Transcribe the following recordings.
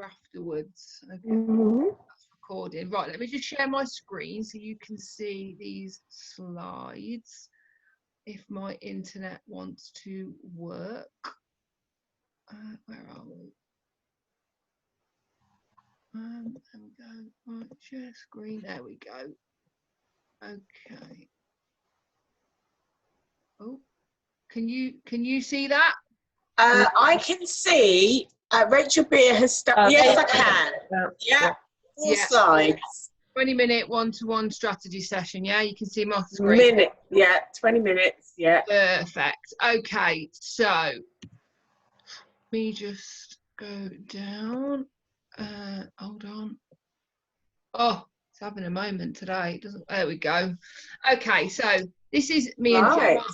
afterwards. Okay, Mm-hmm. that's recording. Right, let me just share my screen so you can see these slides. If my internet wants to work. Where are we? There we go. Right, share screen. There we go. Okay. Oh, can you see that? I can see Rachel Beer has started. Yes, I can. Yeah, full Yeah. slides. 20-minute one-to-one strategy session. Yeah, you can see my screen. Minute. Yeah, 20 minutes. Yeah. Perfect. Okay, so let me just go down. Hold on. Oh, it's having a moment today. It doesn't. There we go. Okay, so this is me and Gemma. Right.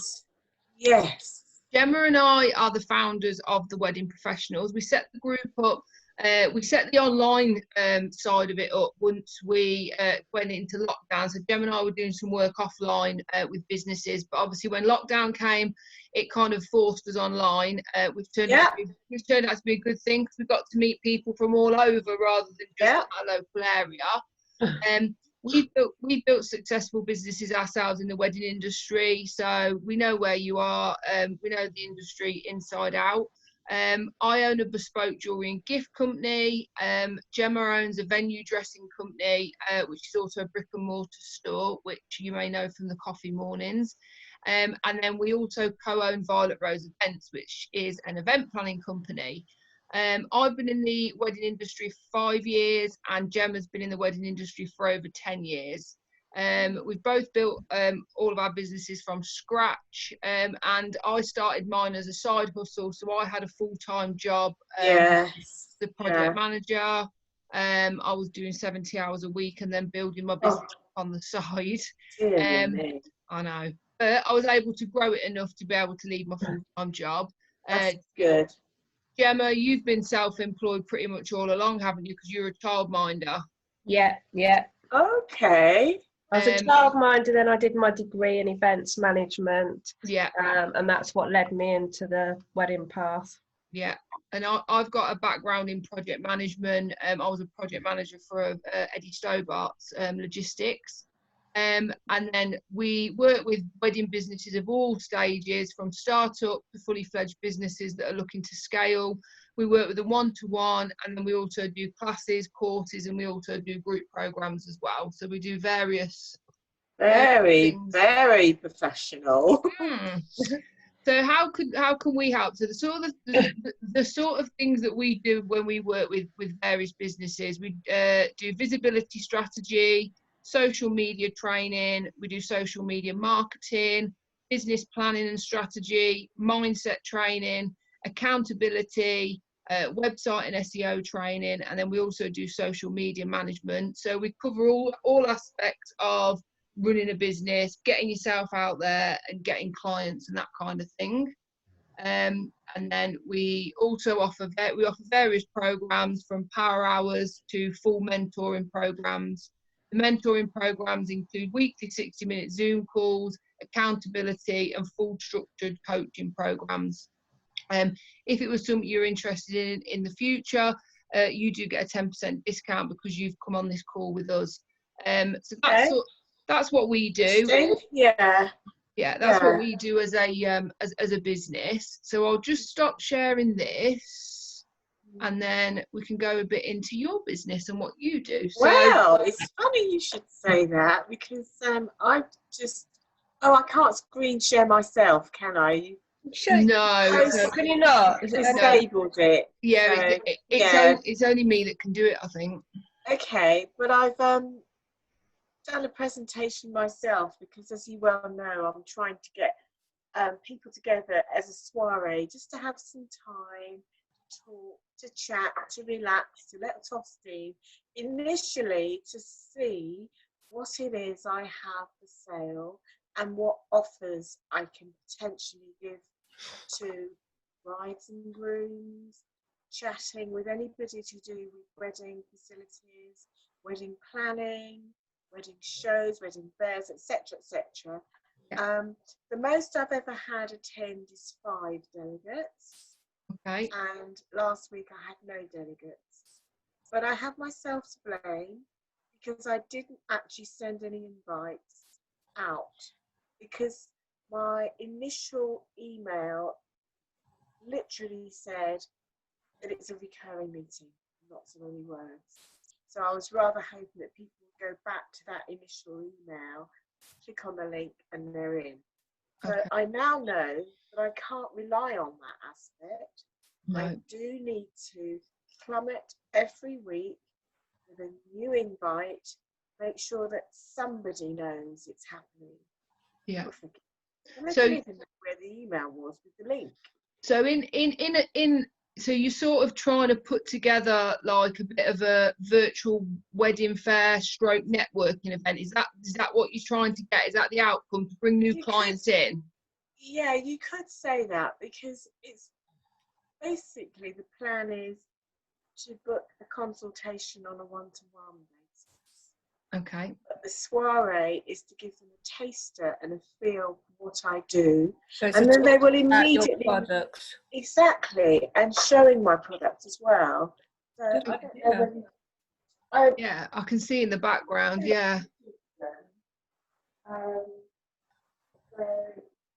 Yes. Gemma and I are the founders of the Wedding Professionals. We set the group up. We set the online side of it up once we went into lockdown. So Gemma and I were doing some work offline with businesses, but obviously when lockdown came, it kind of forced us online. We've turned out to be a good thing because we got to meet people from all over rather than just our local area. We've built successful businesses ourselves in the wedding industry, so we know where you are. We know the industry inside out. I own a bespoke jewellery and gift company. Gemma owns a venue dressing company, which is also a brick and mortar store, which you may know from the coffee mornings. And then we also co-own Violet Rose Events, which is an event planning company. I've been in the wedding industry for 5 years, and Gemma's been in the wedding industry for over 10 years. We've both built all of our businesses from scratch, and I started mine as a side hustle, so I had a full-time job the project manager. I was doing 70 hours a week and then building my business on the side. I know, but I was able to grow it enough to be able to leave my full-time job. That's good. Gemma, you've been self-employed pretty much all along, haven't you? Because you're a childminder. Yeah. Okay. I was a childminder, then I did my degree in events management. Yeah. And that's what led me into the wedding path. Yeah. And I've got a background in project management. I was a project manager for Eddie Stobart's logistics. And then we work with wedding businesses of all stages, from startup to fully fledged businesses that are looking to scale. We work with them one-to-one, and then we also do classes, courses, and we also do group programs as well. So we do various very things. Professional. So how can we help? So the sort of things that we do when we work with various businesses, we do visibility strategy, social media training, we do social media marketing, business planning and strategy, mindset training, accountability, website and SEO training, and then we also do social media management. So we cover all aspects of running a business, getting yourself out there and getting clients and that kind of thing. And then we also offer various programs, from power hours to full mentoring programs. The mentoring programs include weekly 60-minute Zoom calls, accountability, and full structured coaching programs. If it was something you're interested in the future, you do get a 10% discount because you've come on this call with us. So that's what we do. That's what we do as a business. So I'll just stop sharing this, and then we can go a bit into your business and what you do. Well, it's funny you should say that, because I can't screen share myself, can I? No, can you not? Disabled it. Yeah, so, it's only me that can do it, I think. Okay, but I've done a presentation myself, because, as you well know, I'm trying to get people together as a soiree, just to have some time to talk, to chat, to relax, to let off steam, initially to see what it is I have for sale and what offers I can potentially give to brides and grooms, chatting with anybody to do with wedding facilities, wedding planning, wedding shows, wedding fairs, etc., etc. The most I've ever had attend is 5 delegates. Okay. And last week I had no delegates. but I have myself to blame because I didn't actually send any invites out because my initial email literally said that it's a recurring meeting, not so many words. So I was rather hoping that people would go back to that initial email, click on the link, and they're in. So Okay. I now know that I can't rely on that aspect. No. I do need to plummet every week with a new invite, make sure that somebody knows it's happening. Yeah. And I So- didn't even know where the email was with the link. So so you're sort of trying to put together like a bit of a virtual wedding fair stroke networking event. Is that what you're trying to get? Is that the outcome, to bring new clients in? Yeah, you could say that because it's basically the plan is to book a consultation on a one-to-one basis. Okay. But the soiree is to give them a taster and a feel for what I do. So it's And a then they talk will about your immediately, products. exactly, and showing my product as well. So I Good don't know idea. whether Yeah, I can see in the background. Yeah. So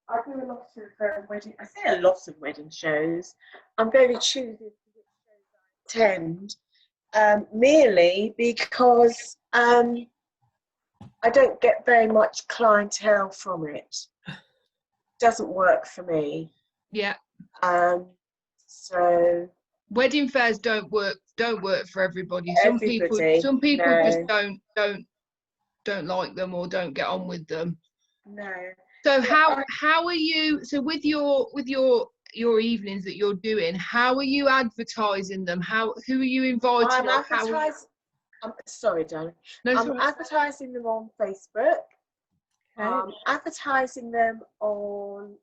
I do a lot of wedding. I say a lot of wedding shows. I'm very choosy to which shows I attend, merely because I don't get very much clientele from it. Doesn't work for me. Yeah. So Wedding fairs don't work for everybody. Some people no. just don't like them or don't get on with them. No. So how are you, so with your evenings that you're doing, how are you advertising them? Who are you inviting? I'm sorry, darling. No, I'm sorry. advertising them on Facebook. Okay. Advertising them on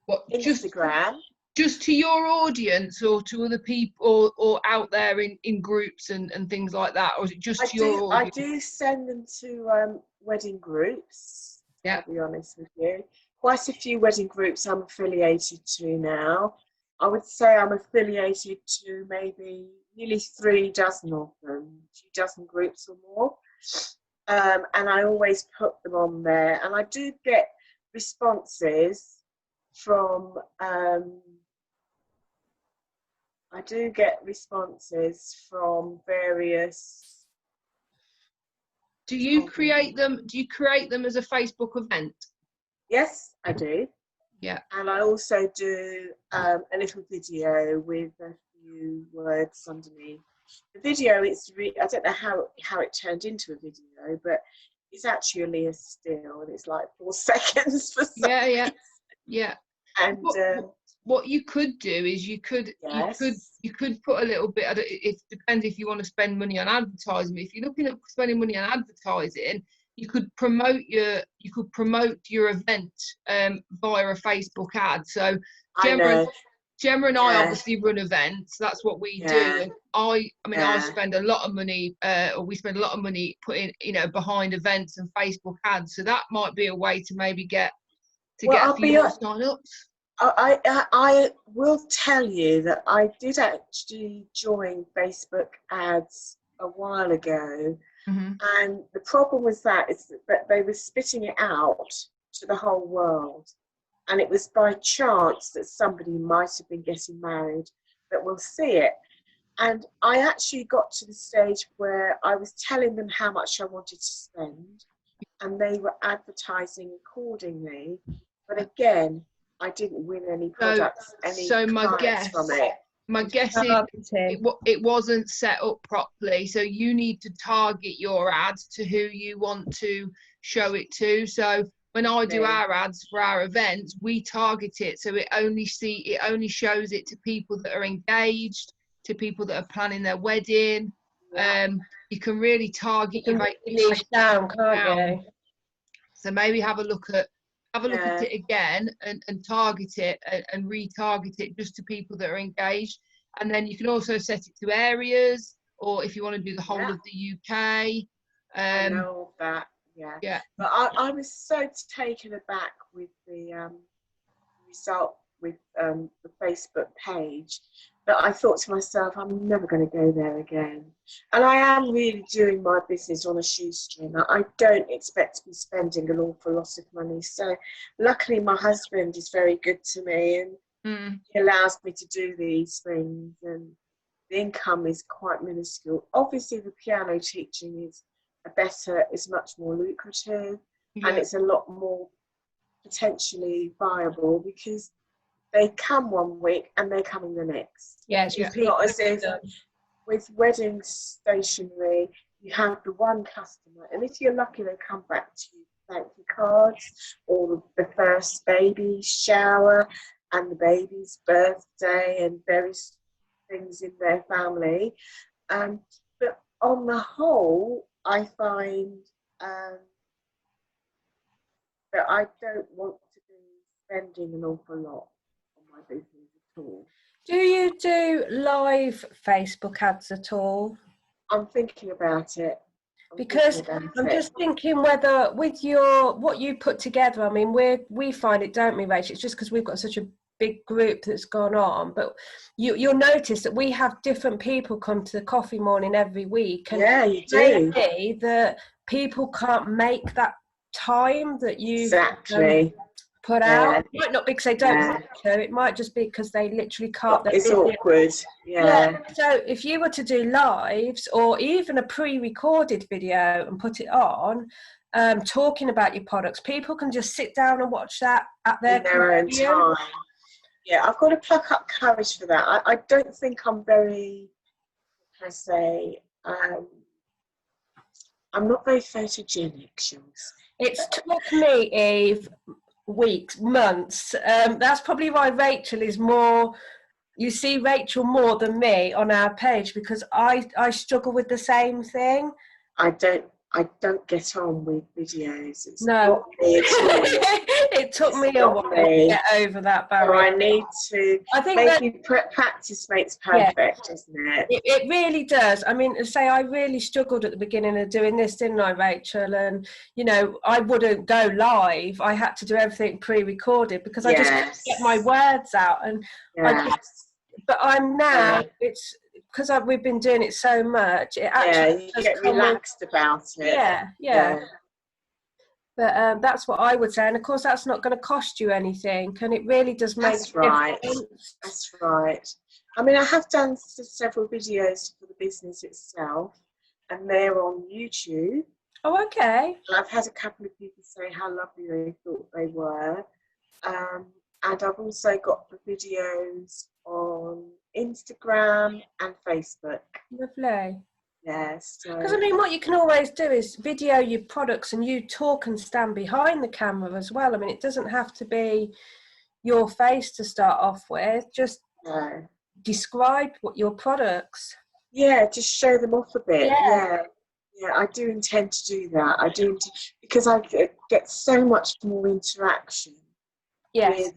What, Instagram. just to your audience or to other people or out there in groups and things like that, or is it just to your I audience? do send them to wedding groups. Yeah. I'll be honest with you. Quite a few wedding groups I'm affiliated to now. I would say I'm affiliated to maybe nearly 3 dozen of them, 2 dozen groups or more. And I always put them on there. And I do get responses from various. Do you create them as a Facebook event? Yes, I do. Yeah. And I also do a little video with a few words underneath. The video, I don't know how it turned into a video, but it's actually a still, and it's like 4 seconds for some reason. Yeah. And what you could do is you could put a little bit. It depends if you want to spend money on advertising. If you're looking at spending money on advertising, you could promote your event via a Facebook ad. So Gemma and I obviously run events. That's what we do. And I spend a lot of money, or we spend a lot of money putting, behind events and Facebook ads. So that might be a way to maybe get a few more sign-ups. I will tell you that I did actually join Facebook ads a while ago. Mm-hmm. And the problem with that is that they were spitting it out to the whole world. And it was by chance that somebody might have been getting married that will see it. And I actually got to the stage where I was telling them how much I wanted to spend, and they were advertising accordingly. But again, I didn't win any products, clients from it. My guess is it wasn't set up properly. So you need to target your ads to who you want to show it to. So when I do our ads for our events, we target it so it only shows it to people that are engaged, to people that are planning their wedding. You can really target your niche down, can't you? So maybe have a look at it again and target it and retarget it just to people that are engaged. And then you can also set it to areas, or if you want to do the whole of the UK. I know that. Yeah. But I was so taken aback with the result with the Facebook page. But I thought to myself, I'm never going to go there again. And I am really doing my business on a shoestring. I don't expect to be spending an awful lot of money. So luckily my husband is very good to me, and he allows me to do these things, and the income is quite minuscule. Obviously the piano teaching is much more lucrative, and it's a lot more potentially viable, because they come one week and they're coming the next. Yes, It's not as if with wedding stationery you have the one customer, and if you're lucky they come back to you with thank you cards, or the first baby shower and the baby's birthday and various things in their family. But on the whole, I find that I don't want to be spending an awful lot on my business at all. Do you do live Facebook ads at all? I'm thinking about it. Because I'm just thinking whether with what you put together, I mean, we find it, don't we, Rachel? It's just because we've got such a big group that's gone on, but you'll notice that we have different people come to the coffee morning every week, and yeah, you do. maybe that people can't make that time that you exactly put out. It might not be because they don't want to, it might just be because they literally can't. It's awkward. Yeah. So if you were to do lives or even a pre-recorded video and put it on, talking about your products, people can just sit down and watch that at their own time. Yeah, I've got to pluck up courage for that. I don't think I'm very, I say, I'm not very photogenic, shall we say. It's took me, Eve, weeks, months. That's probably why Rachel is more, you see Rachel more than me on our page, because I struggle with the same thing. I don't get on with videos. It's not me at all. It took me a while to get over that barrier. I need to. I think practice makes perfect, doesn't it? It really does. I mean, say I really struggled at the beginning of doing this, didn't I, Rachel? And I wouldn't go live. I had to do everything pre-recorded because I just couldn't get my words out. And but I'm now. It's because we've been doing it so much. It actually you get relaxed about it. Yeah. But that's what I would say, and of course that's not going to cost you anything, and it really does make a difference. That's right. I mean, I have done several videos for the business itself, and they're on YouTube. Oh, okay. And I've had a couple of people say how lovely they thought they were, and I've also got the videos on Instagram and Facebook. Lovely. Yes. Because I mean, what you can always do is video your products, and you talk and stand behind the camera as well. I mean, it doesn't have to be your face to start off with. Just describe what your products. Yeah, just show them off a bit. Yeah, I do intend to do that. Because I get so much more interaction with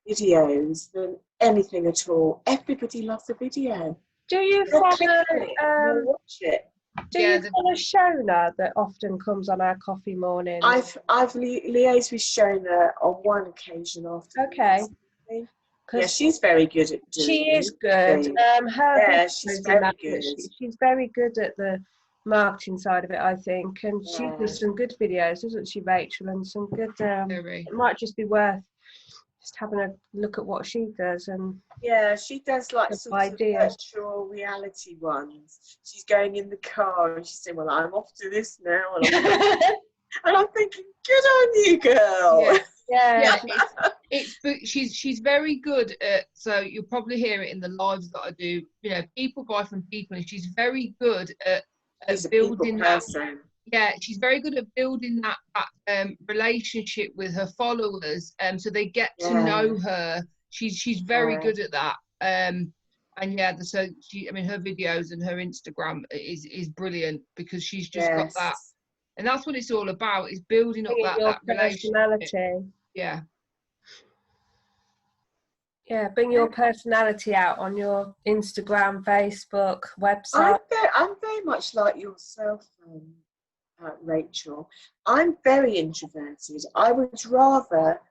videos than anything at all. Everybody loves a video. Do you follow watch it? Do you follow Shona that often comes on our coffee mornings? I've liaised with Shona on one occasion after. Okay. Yeah, she's very good at doing. She is good. She's very good. She's very good at the marketing side of it, I think, and she does some good videos, doesn't she, Rachel? And some good. It might just be worth just having a look at what she does. And she does like sort of virtual reality ones. She's going in the car and she's saying, well, I'm off to this now, and I'm thinking, good on you, girl. She's very good at, so you'll probably hear it in the lives that I do, people buy from people, and she's very good at building that. She's very good at building that relationship with her followers, so they get to know her. She's very good at that. So her videos and her Instagram is brilliant, because she's just got that, and that's what it's all about, is building up that relationship. Bring your personality out on your Instagram, Facebook, website. I'm very much like yourself, Rachel. I'm very introverted. I would rather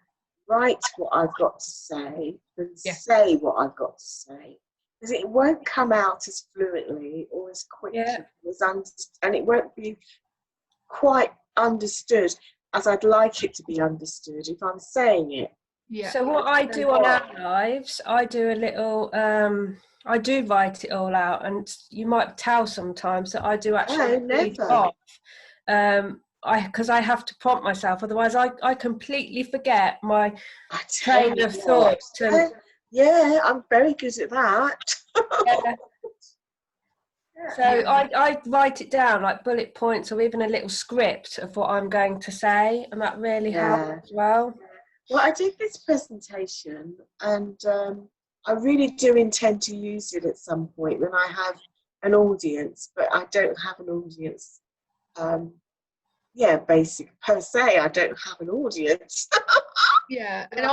write what I've got to say than say what I've got to say. because it won't come out as fluently or as quickly and it won't be quite understood as I'd like it to be understood if I'm saying it. Yeah. So what I do on our lives, I do a little, I do write it all out, and you might tell sometimes that I do actually read off, because I have to prompt myself, otherwise I completely forget my train of thought. Yeah, I'm very good at that. Yeah. So I write it down like bullet points or even a little script of what I'm going to say, and that really helps as well. Well, I did this presentation, and I really do intend to use it at some point when I have an audience, but I don't have an audience. Basic per se, I don't have an audience. Yeah, and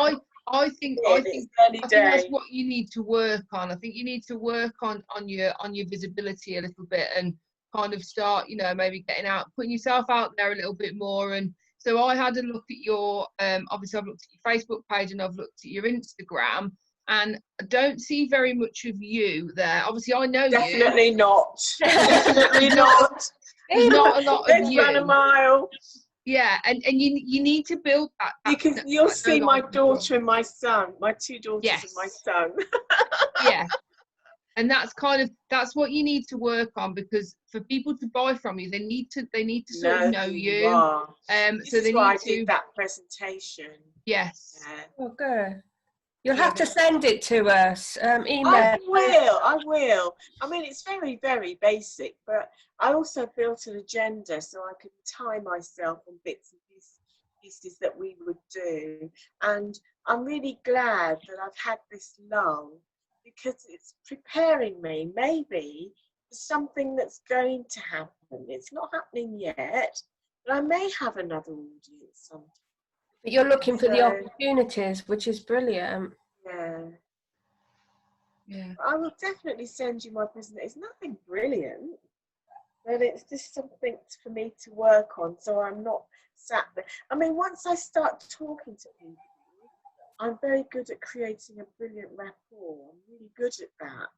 I think that's what you need to work on. I think you need to work on your visibility a little bit, and kind of start, you know, maybe getting out, putting yourself out there a little bit more. And so I had a look at your obviously I've looked at your Facebook page and I've looked at your Instagram, and I don't see very much of you there. Obviously I know Definitely you. Not. Definitely not. There's not a lot of Let's you. run a mile. Yeah, and you need to build that. Because you'll see my daughter and my son, my two daughters and my son. Yeah. And that's what you need to work on, because for people to buy from you, they need to sort of know you. So they need to did that presentation. Yes. Yeah. Oh, good. You'll have to send it to us. Email. I will. I mean, it's very, very basic, but I also built an agenda so I could tie myself on bits and pieces that we would do. And I'm really glad that I've had this lull, because it's preparing me maybe for something that's going to happen. It's not happening yet, but I may have another audience sometime. But you're looking for the opportunities, which is brilliant. Yeah. I will definitely send you my presentation. It's nothing brilliant, but it's just something for me to work on, so I'm not sat there. I mean, once I start talking to people, I'm very good at creating a brilliant rapport. I'm really good at that.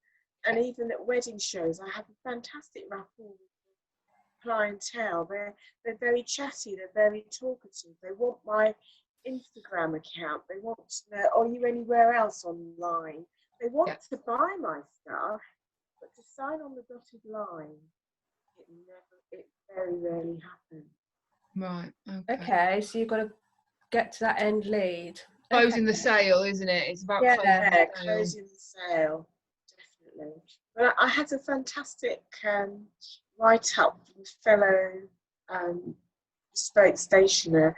And even at wedding shows, I have a fantastic rapport with the clientele. They're very chatty, they're very talkative. They want my Instagram account. They want to know, are you anywhere else online? They want to buy my stuff, but to sign on the dotted line, it very rarely happens. Right. Okay, so you've got to get to that end lead. Closing the sale, isn't it? It's about closing the sale, definitely. But I had a fantastic write-up from a fellow bespoke stationer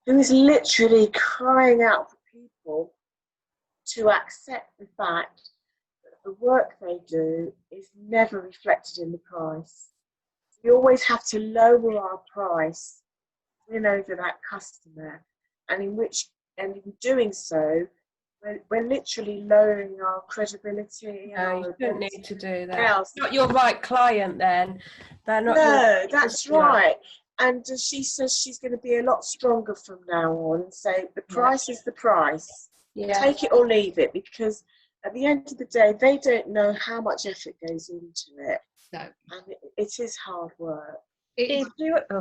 who is literally crying out for people to accept the fact that the work they do is never reflected in the price. We always have to lower our price to win over that customer, and in doing so, we're literally lowering our credibility. No, you don't need to do that. It's not your right client then. They're not. No, that's right. And she says she's going to be a lot stronger from now on and say the price is the price. Yeah. Take it or leave it, because at the end of the day, they don't know how much effort goes into it. No. And it is hard work.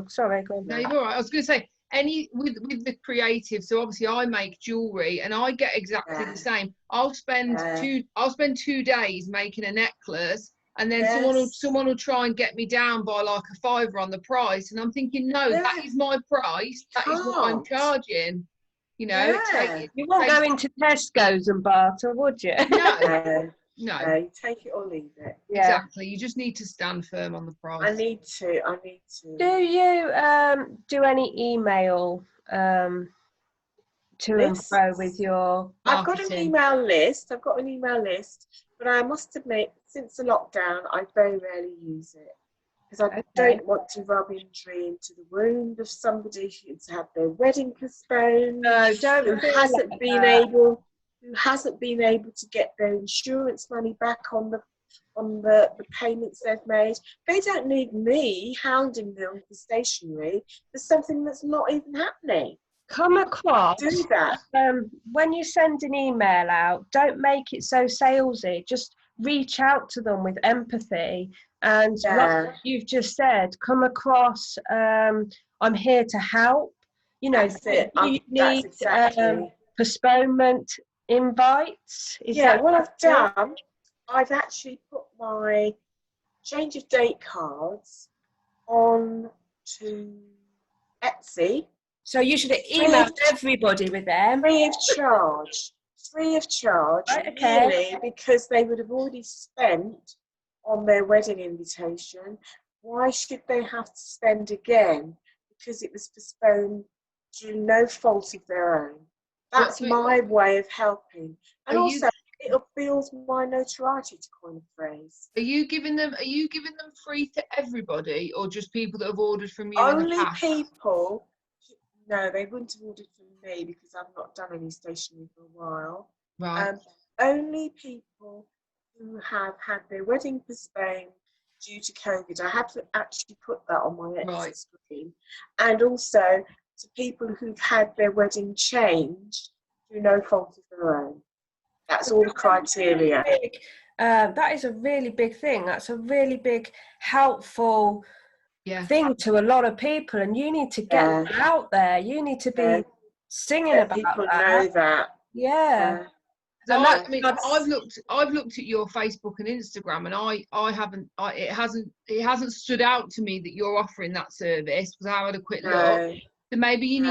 Sorry, go on. No, you're all right. I was going to say, with the creative, so obviously I make jewellery and I get exactly the same. I'll spend 2 days making a necklace, and then someone will try and get me down by like a £5 on the price, and I'm thinking, no, that is my price. That is what I'm charging. You know, you won't go into Tesco's and barter, would you? No. Take it or leave it. Exactly. You just need to stand firm on the price. I need to. Do you do any email to and fro with your marketing? I've got an email list. But I must admit, since the lockdown, I very rarely use it, because I don't want to rub injury into the wound of somebody who's had their wedding postponed. No, don't. Who hasn't been able to get their insurance money back on the payments they've made. They don't need me hounding them for stationery for something that's not even happening. Come across. Do that. When you send an email out, don't make it so salesy. Just reach out to them with empathy and like you've just said, come across, I'm here to help. You know, that's it. you That's need exactly. postponement invites. Is that what I've done, I've actually put my change of date cards on to Etsy. So you should email everybody with them. Free of charge. Free of charge, right, okay. Really, because they would have already spent on their wedding invitation. Why should they have to spend again? Because it was postponed through no fault of their own. That's my way of helping. And also, it'll build my notoriety, to coin a phrase. Are you giving them free to everybody, or just people that have ordered from you? Only people. No, they wouldn't have ordered from me because I've not done any stationery for a while. Right. Only people who have had their wedding postponed due to COVID. I had to actually put that on my Etsy screen. And also to people who've had their wedding changed through no fault of their own. That's all the criteria. That is a really big thing. That's a really big, helpful thing to a lot of people, and you need to get that out there. You need to be singing about people that. Know that. Yeah. So I mean, I've looked at your Facebook and Instagram, and it hasn't stood out to me that you're offering that service, because I had a quick look. So maybe you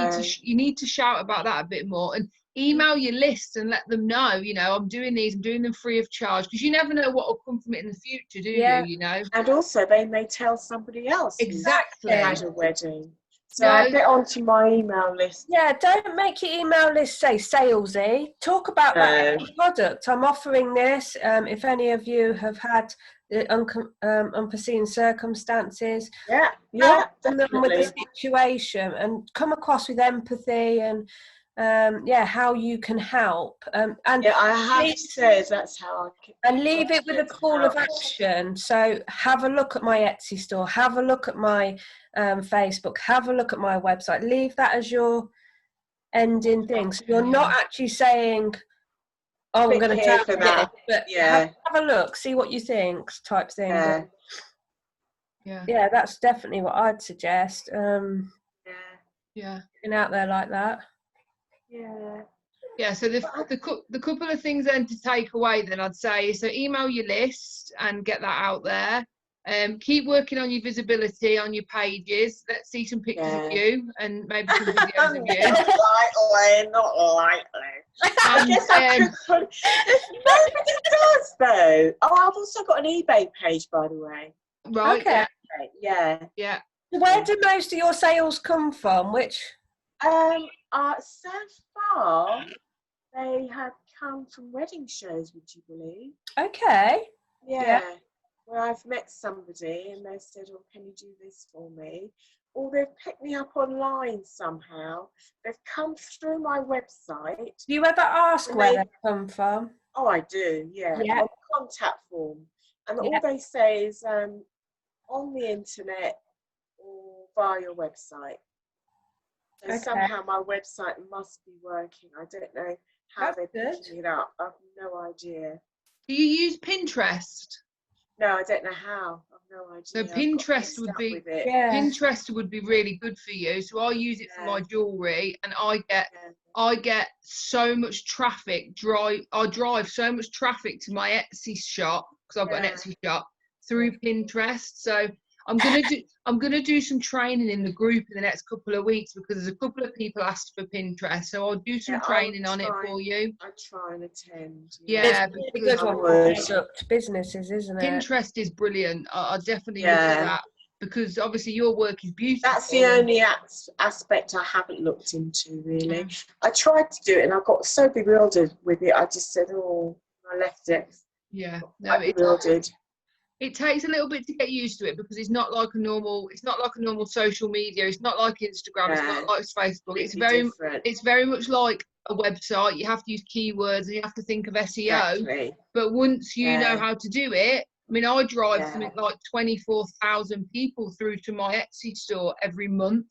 need to shout about that a bit more, and email your list and let them know, you know, I'm doing them free of charge, because you never know what will come from it in the future, do you? You know. And also they may tell somebody else exactly at a wedding. So I get onto my email list. Yeah, don't make your email list say salesy. Talk about that product. I'm offering this. If any of you have had unforeseen circumstances, help them with the situation and come across with empathy and how you can help. And I have said that's how I can. And leave it with a call of action. So have a look at my Etsy store, have a look at my Facebook, have a look at my website. Leave that as your ending thing. So you're not actually saying, oh, I'm going to try for that, but have a look, see what you think, type thing. Yeah, that's definitely what I'd suggest. Getting out there like that. Yeah, so the couple of things then to take away then, I'd say, so email your list and get that out there. Keep working on your visibility on your pages. Let's see some pictures of you and maybe some videos of you. Not lightly. I guess I could put, nobody does though. Oh, I've also got an eBay page, by the way. Right. Okay. Yeah. Where do most of your sales come from? Which? So far, they have come from wedding shows, would you believe? Okay. Yeah. Where I've met somebody and they said, oh, can you do this for me? Or they've picked me up online somehow. They've come through my website. Do you ever ask where they come from? Oh, I do, on the contact form. And all they say is on the internet or via your website. So somehow my website must be working. I don't know how they're picking it up. I've no idea. Do you use Pinterest? No, I don't know how. I've no idea. So Pinterest would be really good for you. So I use it for my jewellery, and I get so much traffic. I drive so much traffic to my Etsy shop, because I've got an Etsy shop, through Pinterest. So I'm gonna do some training in the group in the next couple of weeks, because there's a couple of people asked for Pinterest, so I'll do some training on it for you. I try and attend. It's a good one for businesses, isn't it? Pinterest is brilliant. I definitely look at that, because obviously your work is beautiful. That's the only aspect I haven't looked into, really. I tried to do it and I got so bewildered with it. I just said, oh, I left it. Yeah, bewildered. It takes a little bit to get used to it, because it's not like a normal social media. It's not like Instagram. It's not like Facebook. It's very much like a website. You have to use keywords and you have to think of SEO. Exactly. But once you know how to do it, I mean, I drive something like 24,000 people through to my Etsy store every month,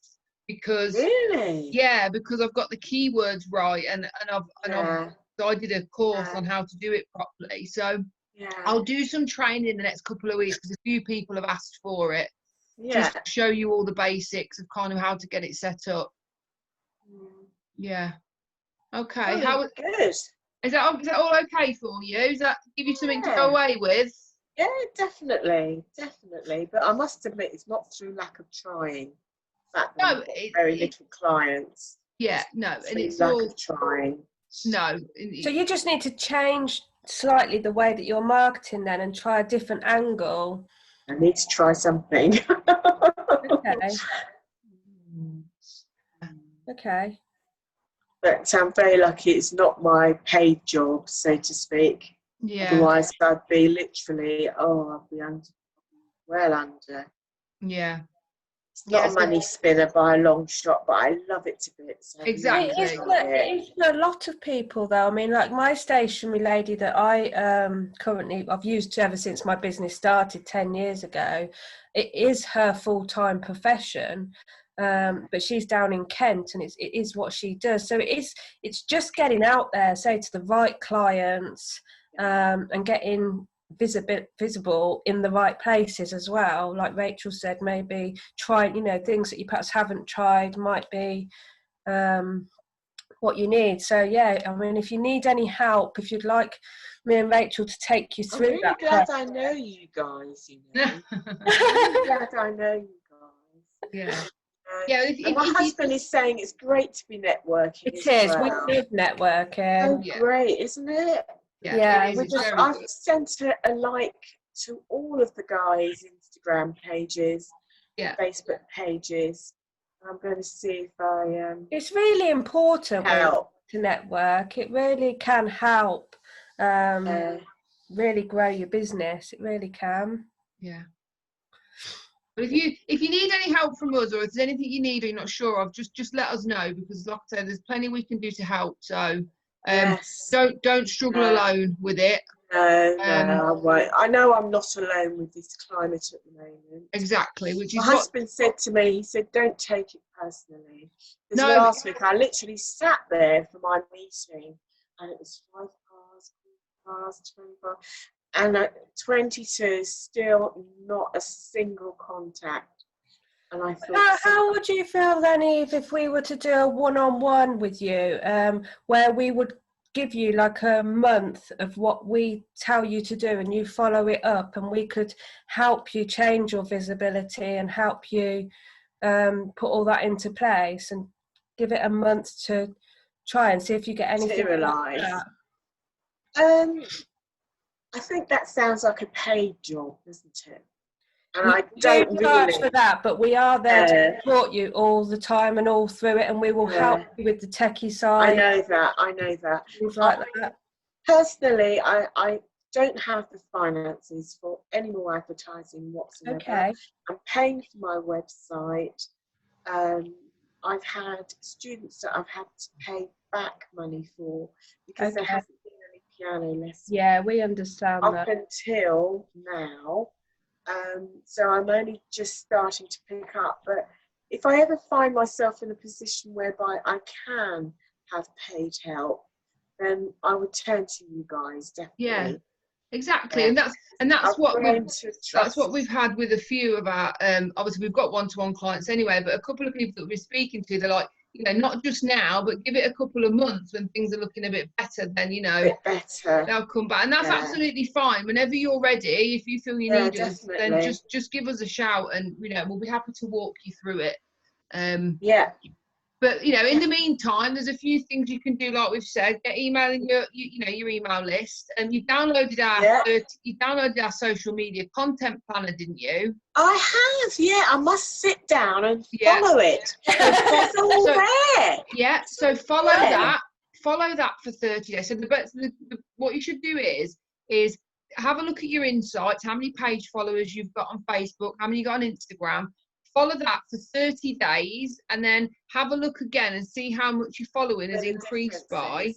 because because I've got the keywords right, and I did a course on how to do it properly. So Yeah. I'll do some training in the next couple of weeks because a few people have asked for it. Yeah. Just to show you all the basics of kind of how to get it set up. Yeah. Okay. Oh, How good. is that all okay for you? Does that give you something to Yeah. go away with? Yeah, definitely. But I must admit, it's not through lack of trying. In fact, No, I've got very little clients. Yeah, no, and Through it's lack all of trying. no. So you just need to change slightly the way that you're marketing then, and try a different angle. I need to try something. Okay. Okay. But I'm very lucky it's not my paid job, so to speak. Yeah. Otherwise, I'd be literally, I'd be well under. Yeah. It's not a money spinner by a long shot, but I love it to bits. Exactly. It is for a lot of people, though. I mean, like my stationery lady that I currently I've used ever since my business started 10 years ago. It is her full-time profession, but she's down in Kent, and it is what she does. So it's just getting out there, say to the right clients, and getting visible in the right places as well. Like Rachel said, maybe try, things that you perhaps haven't tried might be what you need. So yeah, I mean, if you need any help, if you'd like me and Rachel to take you through I'm really glad I know you guys, I'm really glad I know you guys. Yeah. And my husband is saying it's great to be networking. It is. Well. We love networking. Oh, great, isn't it? Yeah. I've sent a like to all of the guys' Instagram pages, Facebook pages. I'm going to see if I It's really important help to network. It really can help really grow your business. It really can. Yeah. But if you need any help from us, or if there's anything you need or you're not sure of, just let us know, because like I said, there's plenty we can do to help. So don't struggle alone with it. No, I won't. I know I'm not alone with this climate at the moment. Exactly, which is my husband said to me. He said, "Don't take it personally." Because last week I literally sat there for my meeting, and it was 5 past 24, and at 22, still not a single contact. And I thought, how would you feel then, Eve, if we were to do a one-on-one with you, where we would give you like a month of what we tell you to do, and you follow it up, and we could help you change your visibility and help you put all that into place, and give it a month to try and see if you get anything like that? I think that sounds like a paid job, doesn't it? And we I don't charge really for that, but we are there to support you all the time and all through it, and we will help you with the techie side. I know that. Things like that. Personally, I don't have the finances for any more advertising whatsoever. Okay. I'm paying for my website. I've had students that I've had to pay back money for because there hasn't been any piano lessons. Yeah, we understand up that. until now. So I'm only just starting to pick up. But if I ever find myself in a position whereby I can have paid help, then I would turn to you guys, definitely. Yeah, exactly. And that's what we've had with a few of our obviously we've got one-to-one clients anyway, but a couple of people that we're speaking to, they're like, not just now, but give it a couple of months when things are looking a bit better, then they'll come back, and that's absolutely fine. Whenever you're ready, if you feel you need us, then just give us a shout, and we'll be happy to walk you through it. But in the meantime, there's a few things you can do, like we've said. Get emailing your email list, and you downloaded our social media content planner, didn't you? I have, I must sit down and follow it. It's all there. Yeah, so follow that for 30 days. So what you should do is have a look at your insights, how many page followers you've got on Facebook, how many you got on Instagram. Follow that for 30 days, and then have a look again and see how much your following has increased by.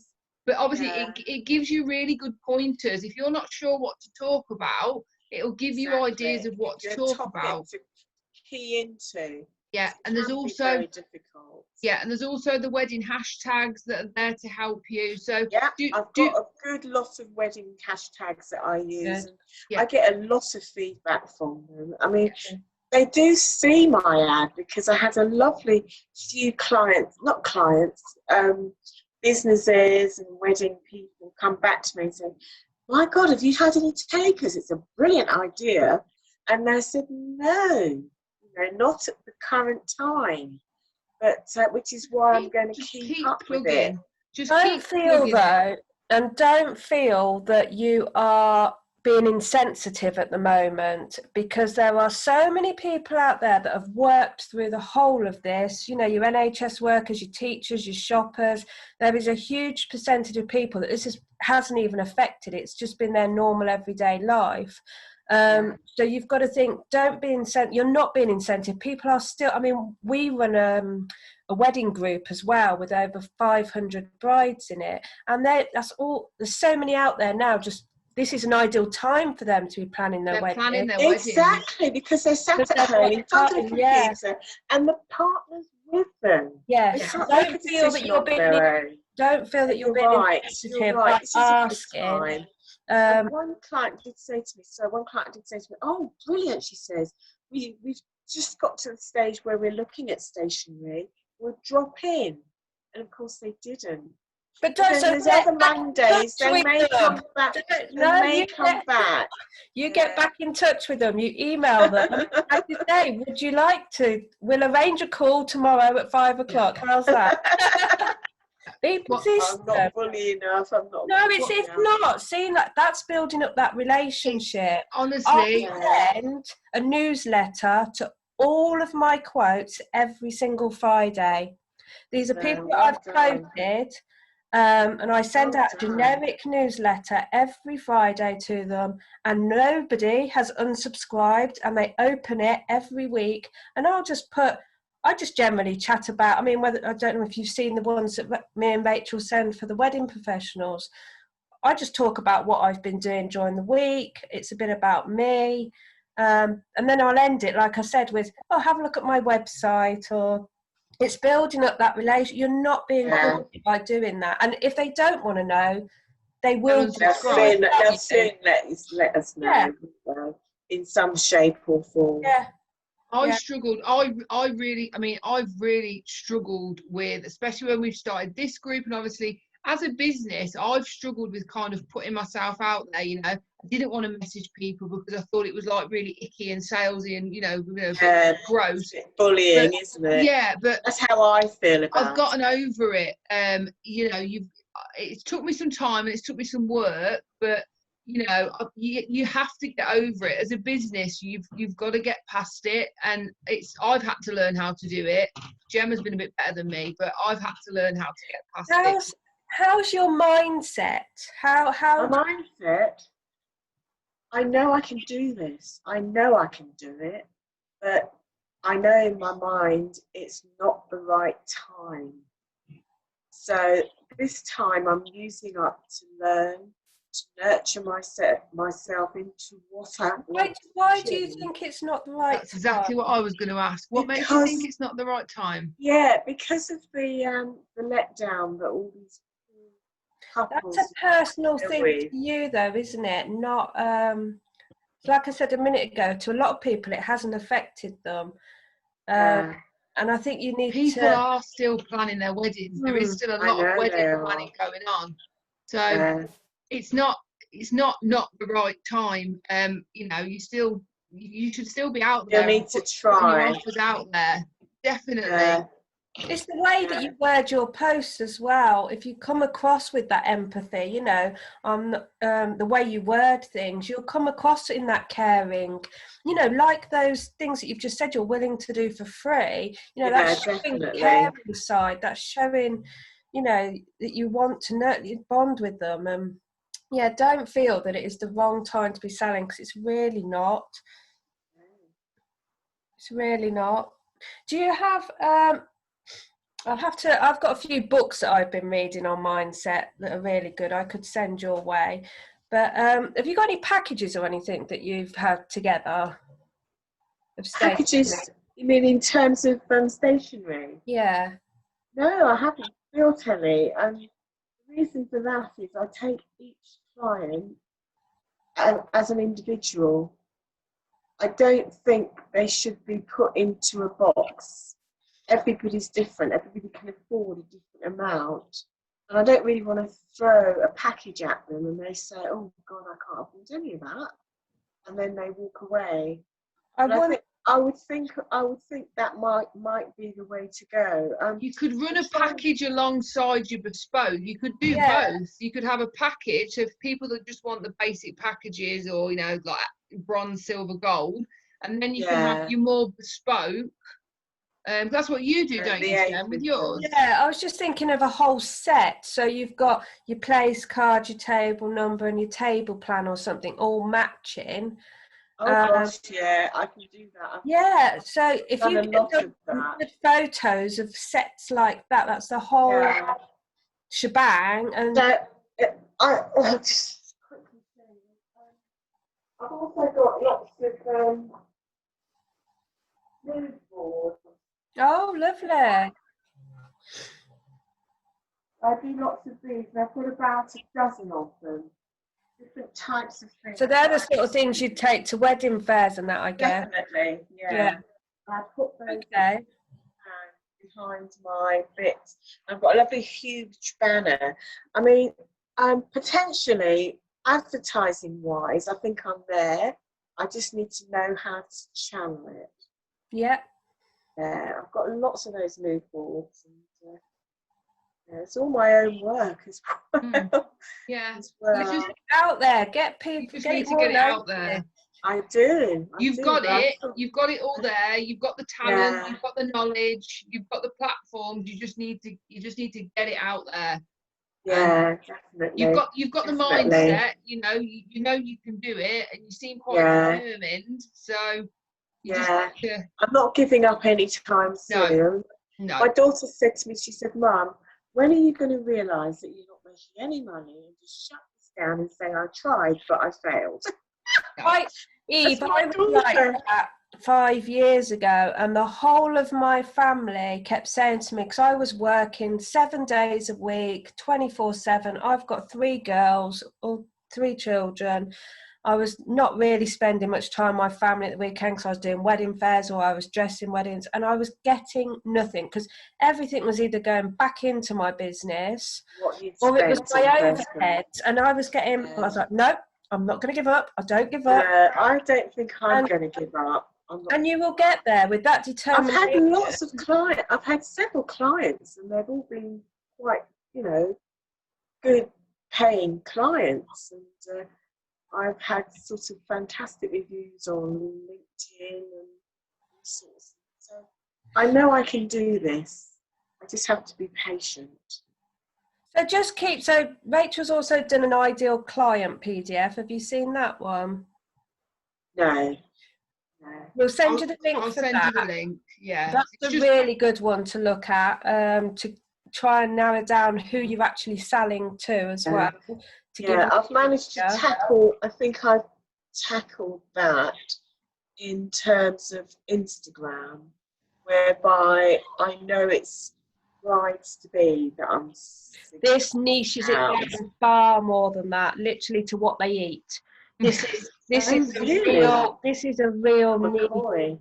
But obviously it gives you really good pointers. If you're not sure what to talk about, it'll give you ideas of what to talk about. To key into. Yeah, and there's also very difficult. Yeah, and there's also the wedding hashtags that are there to help you. So yeah, I've got a good lot of wedding hashtags that I use, and I get a lot of feedback from them. I mean, they do see my ad, because I had a lovely few clients, not clients, businesses and wedding people come back to me and say, "My God, have you had any takers? It's a brilliant idea." And I said, "No, not at the current time." But which is why I'm going to keep up with it. Don't feel though, and don't feel that you are being insensitive at the moment, because there are so many people out there that have worked through the whole of this. Your NHS workers, your teachers, your shoppers. There is a huge percentage of people that this hasn't even affected. It's just been their normal everyday life. So you've got to think, don't be insensitive. You're not being insensitive. People are still, I mean, we run a wedding group as well with over 500 brides in it. And that's all, there's so many out there now, just this is an ideal time for them to be planning their wedding. Exactly, because they're sat at home in front of the computer and the partner's with them. Yes, don't feel that you're being insensitive by asking. One client did say to me, "Oh, brilliant," she says, we've just got to the stage where we're looking at stationery, we'll drop in." And of course they didn't. But there's other Mondays, they may come back. You get back in touch with them, you email them. Like you say, would you like to? We'll arrange a call tomorrow at 5 o'clock. How's that? I'm not bully enough. I'm not. No, it's not. Seeing that's building up that relationship. Honestly, I send a newsletter to all of my quotes every single Friday. These are people that I've quoted. And I send out a generic newsletter every Friday to them, and nobody has unsubscribed, and they open it every week. And I just generally chat about, I mean, I don't know if you've seen the ones that me and Rachel send for the wedding professionals. I just talk about what I've been doing during the week. It's a bit about me. And then I'll end it, like I said, with, have a look at my website, or it's building up that relation. You're not being caught by doing that. And if they don't want to know, they will. They'll soon let us know in some shape or form. I struggled. I've really struggled with, especially when we've started this group, and obviously as a business, I've struggled with kind of putting myself out there. I didn't want to message people because I thought it was like really icky and salesy and gross. Bullying, isn't it? Yeah, but that's how I feel about it. I've gotten over it. It took me some time and it's took me some work, but you have to get over it. As a business, you've got to get past it, and I've had to learn how to do it. Gemma's been a bit better than me, but I've had to learn how to get past it. How's your mindset? How my mindset? I know I can do this. I know I can do it, but I know in my mind it's not the right time. So this time I'm using up to learn, to nurture myself into what I want. Why do you think it's not the right time? That's exactly what I was going to ask. What makes you think it's not the right time? Yeah, because of the letdown that all these couples. That's a personal thing to you, though, isn't it? Not like I said a minute ago. To a lot of people, it hasn't affected them. And I think you need people are still planning their weddings. There is still a lot of wedding planning going on. So it's not the right time. You should still be out there. You need to try. Your offers out there, definitely. It's the way that you word your posts as well. If you come across with that empathy, on the way you word things, you'll come across in that caring, like those things that you've just said you're willing to do for free. That's showing the caring side. That's showing, that you want to bond with them. Don't feel that it is the wrong time to be selling, because it's really not. It's really not. Do you have I've got a few books that I've been reading on mindset that are really good. I could send your way. But have you got any packages or anything that you've had together? Packages? You mean in terms of stationery? Yeah. No, I haven't built any. And the reason for that is I take each client as an individual. I don't think they should be put into a box. Everybody's different. Everybody can afford a different amount. And I don't really want to throw a package at them and they say, oh, God, I can't afford any of that. And then they walk away. I would think that might be the way to go. You could run a package alongside your bespoke. You could do both. You could have a package of people that just want the basic packages, or you know, like bronze, silver, gold, and then you can have your more bespoke. That's what you do, don't you, Jen, with yours? Yeah, I was just thinking of a whole set. So you've got your place card, your table number, and your table plan or something, all matching. Oh gosh, yeah, I can do that. Yeah, so if you get good photos of sets like that, that's the whole shebang. And so, I'll just quickly say, I've also got lots of mood boards. Oh, lovely. I do lots of these, and I've got about a dozen of them. Different types of things. So they're the sort of things you'd take to wedding fairs and that, I guess. Definitely, yeah. I put those behind my bits. I've got a lovely huge banner. I mean, potentially advertising-wise, I think I'm there. I just need to know how to channel it. Yeah. Yeah, I've got lots of those mood boards. And, it's all my own work as well. Yeah. Just out there, get people. You just need to get it out there. I do. You've got it all there. You've got the talent. You've got the knowledge. You've got the platforms. You just need to get it out there. Yeah, definitely. You've got the mindset. You know you can do it, and you seem quite determined. So I'm not giving up anytime soon. No. My daughter said to me, she said, "Mum, when are you going to realise that you're not making any money and just shut this down and say I tried but I failed?" Eve, I was like that 5 years ago, and the whole of my family kept saying to me, because I was working 7 days a week, 24/7. I've got 3 girls, all 3 children. I was not really spending much time with my family at the weekend because I was doing wedding fairs or I was dressing weddings, and I was getting nothing because everything was either going back into my business or it was my overhead. And I was getting, I was like, no, I'm not going to give up. I don't give up. I don't think I'm going to give up. And you will get there with that determination. I've had lots of clients. I've had several clients, and they've all been quite, good paying clients. And I've had sort of fantastic reviews on LinkedIn and all sorts. So I know I can do this. I just have to be patient. So Rachel's also done an ideal client PDF. Have you seen that one? No. We'll send you the link I'll send you the link. Yeah. That's a really good one to look at, to try and narrow down who you're actually selling to as well. I've managed to tackle, I think I've tackled that in terms of Instagram, whereby I know it's brides to be that I'm this niche is down far more than that, literally to what they eat. This is a real need.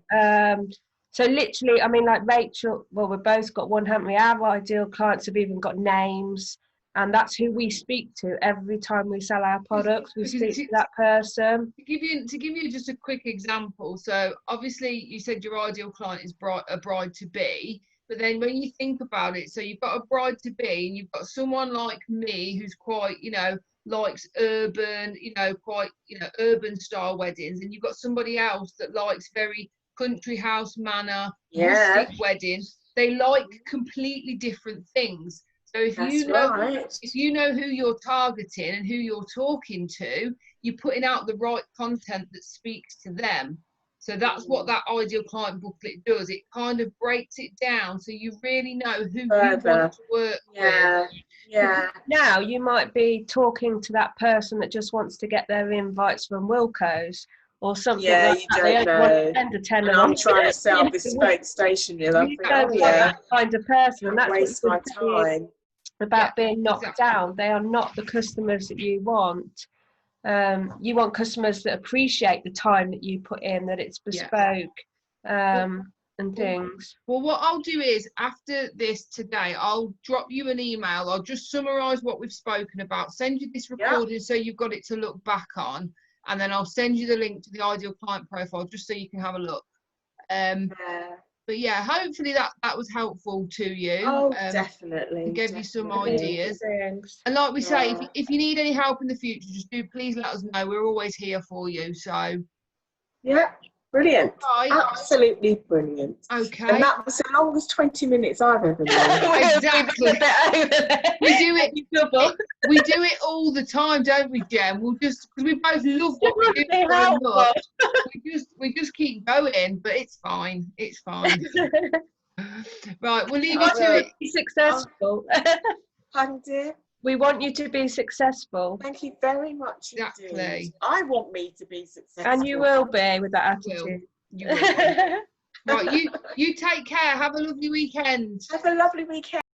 So literally, I mean, like Rachel, well, we've both got one, haven't we? Our ideal clients have even got names, and that's who we speak to every time we sell our products. We speak to that person. To give you just a quick example, so obviously you said your ideal client is a bride to be, but then when you think about it, so you've got a bride to be, and you've got someone like me who's quite, likes urban, urban style weddings, and you've got somebody else that likes very country house manner, rustic weddings. They like completely different things. So if you know who you're targeting and who you're talking to, you're putting out the right content that speaks to them. So that's what that ideal client booklet does. It kind of breaks it down so you really know who you want to work with. Yeah. Now you might be talking to that person that just wants to get their invites from Wilko's, or something Yeah, like you that. They don't only want to know. spend a tenner And on I'm it. trying to sell You know, bespoke stationery, and I'm you thinking, don't oh want yeah, that kind of person, and can't that's what waste you're my saying time. about being knocked exactly. down. They are not the customers that you want. You want customers that appreciate the time that you put in, that it's bespoke, and things. Well, what I'll do is after this today, I'll drop you an email. I'll just summarise what we've spoken about, send you this recording so you've got it to look back on, and then I'll send you the link to the ideal client profile just so you can have a look. But yeah, hopefully that was helpful to you. Oh, definitely. To give you some ideas. And like we say, if you need any help in the future, just please let us know. We're always here for you. So yeah, brilliant. Right. Absolutely brilliant. Okay. And that was the longest 20 minutes I've ever done. Exactly. We do it. We do it all the time, don't we, Jem? We'll just, because we both love what we do so much. We just keep going, but it's fine. It's fine. Right, we'll leave you to it. Be successful. Pardon, dear? We want you to be successul. Thank you very much indeed. I want me to be successful. And you will be with that attitude. You will. Right, you take care. Have a lovely weekend. Have a lovely weekend.